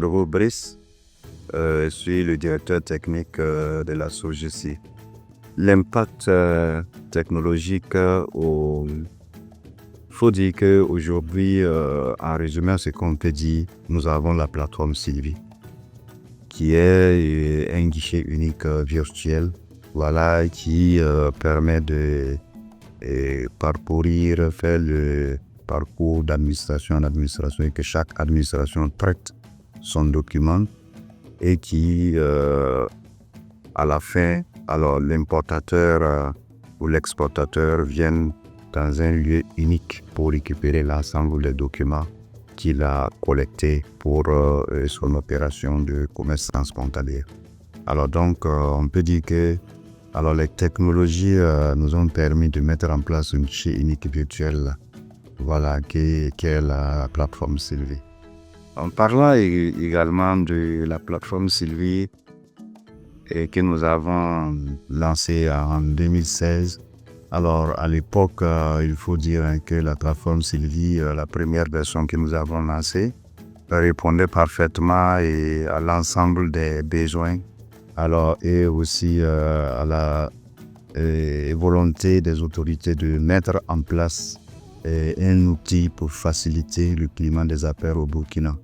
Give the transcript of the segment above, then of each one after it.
Delvaux Brice, je suis le directeur technique de la SOGECI. L'impact technologique, faut dire qu'aujourd'hui, en résumé, ce qu'on peut dire, nous avons la plateforme Sylvie, qui est un guichet unique virtuel, voilà, qui permet de parcourir, faire le parcours d'administration en administration et que chaque administration traite son document et qui, à la fin, alors l'importateur ou l'exportateur viennent dans un lieu unique pour récupérer l'ensemble des documents qu'il a collectés pour son opération de commerce transfrontalier. Alors donc, on peut dire que les technologies nous ont permis de mettre en place un guichet unique virtuel, voilà, qui est la plateforme Sylvie. En parlant également de la plateforme Sylvie et que nous avons lancée en 2016, alors à l'époque, il faut dire que la plateforme Sylvie, la première version que nous avons lancée, répondait parfaitement à l'ensemble des besoins, alors et aussi à la volonté des autorités de mettre en place un outil pour faciliter le climat des affaires au Burkina.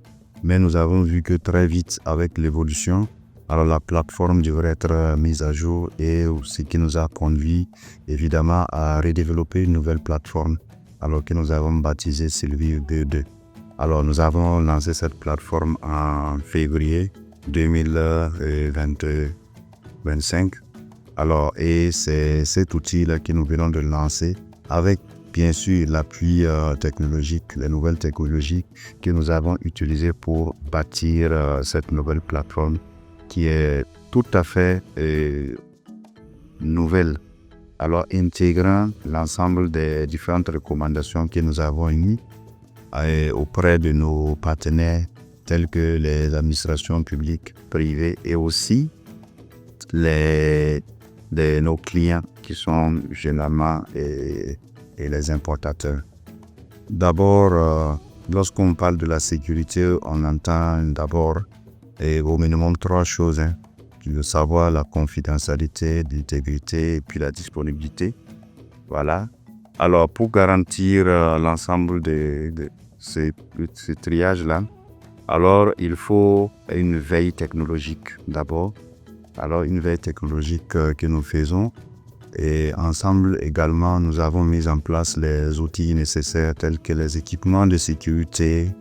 Mais nous avons vu que très vite, avec l'évolution, alors la plateforme devrait être mise à jour et ce qui nous a conduit évidemment à redévelopper une nouvelle plateforme, alors que nous avons baptisé Sylvie V2. Alors nous avons lancé cette plateforme en février 2025. Alors et c'est cet outil-là que nous venons de lancer avec bien sûr l'appui technologique, les nouvelles technologies que nous avons utilisées pour bâtir cette nouvelle plateforme qui est tout à fait nouvelle. Alors intégrant l'ensemble des différentes recommandations que nous avons émises auprès de nos partenaires tels que les administrations publiques, privées et aussi nos clients qui sont généralement et les importateurs. D'abord, lorsqu'on parle de la sécurité, on entend d'abord au minimum 3 choses. Le savoir, la confidentialité, l'intégrité et puis la disponibilité. Voilà. Alors, pour garantir l'ensemble de ce triage-là, alors il faut une veille technologique d'abord. Alors, une veille technologique que nous faisons. Et ensemble également, nous avons mis en place les outils nécessaires tels que les équipements de sécurité.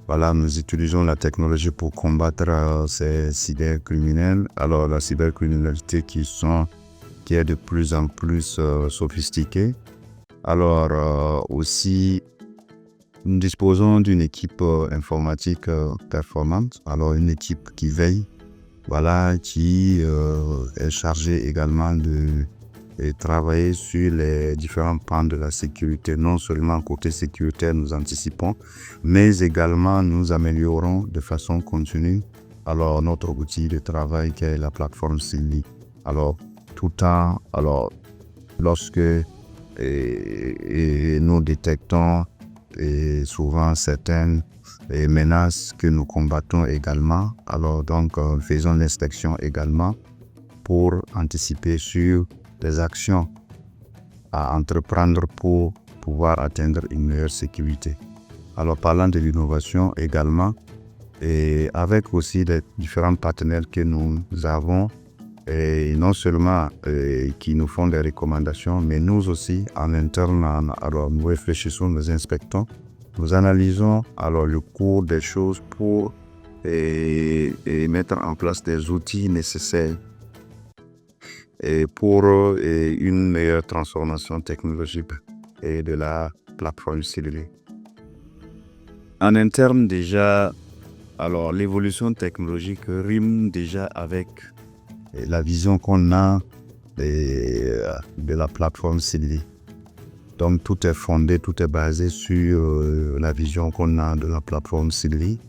Voilà, nous utilisons la technologie pour combattre ces cybercriminels. Alors, la cybercriminalité qui est de plus en plus sophistiquée. Alors, aussi, nous disposons d'une équipe informatique performante. Alors, une équipe qui veille, voilà, qui est chargée également de travailler sur les différents pans de la sécurité. Non seulement côté sécuritaire, nous anticipons, mais également nous améliorons de façon continue alors notre outil de travail qui est la plateforme Sylvie. Alors, lorsque nous détectons souvent certaines menaces que nous combattons également, alors donc faisons l'inspection également pour anticiper sur des actions à entreprendre pour pouvoir atteindre une meilleure sécurité. Alors parlant de l'innovation également, et avec aussi les différents partenaires que nous avons, et non seulement qui nous font des recommandations, mais nous aussi en interne, alors nous réfléchissons, nous inspectons, nous analysons alors le cours des choses pour mettre en place des outils nécessaires et pour une meilleure transformation technologique et de la plateforme Sylvie. En interne déjà, alors l'évolution technologique rime déjà avec la vision qu'on a de la plateforme Sylvie. Donc tout est fondé, tout est basé sur la vision qu'on a de la plateforme Sylvie.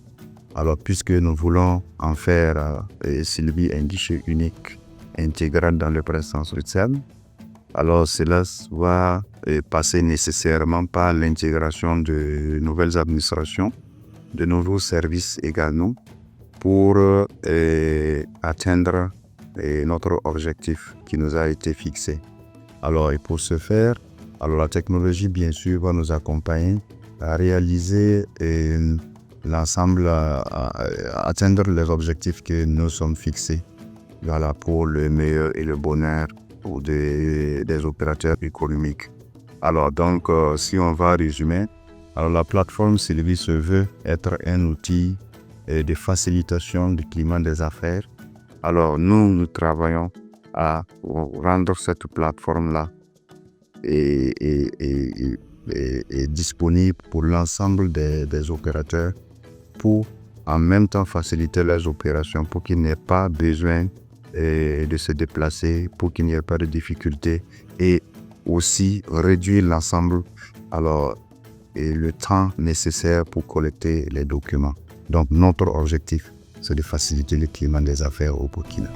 Alors puisque nous voulons en faire Sylvie un guichet unique intégré dans le prestance retail, alors cela va passer nécessairement par l'intégration de nouvelles administrations, de nouveaux services également, pour atteindre notre objectif qui nous a été fixé. Alors, et pour ce faire, alors la technologie, bien sûr, va nous accompagner à réaliser l'ensemble, à atteindre les objectifs que nous sommes fixés. Voilà, pour le meilleur et le bonheur des opérateurs économiques. Alors, donc, si on va résumer, alors la plateforme Sylvie se veut être un outil de facilitation du climat des affaires. Alors, nous travaillons à rendre cette plateforme-là est disponible pour l'ensemble des opérateurs pour en même temps faciliter les opérations pour qu'il n'y ait pas besoin de se déplacer, pour qu'il n'y ait pas de difficultés et aussi réduire l'ensemble, et le temps nécessaire pour collecter les documents. Donc notre objectif, c'est de faciliter le climat des affaires au Burkina.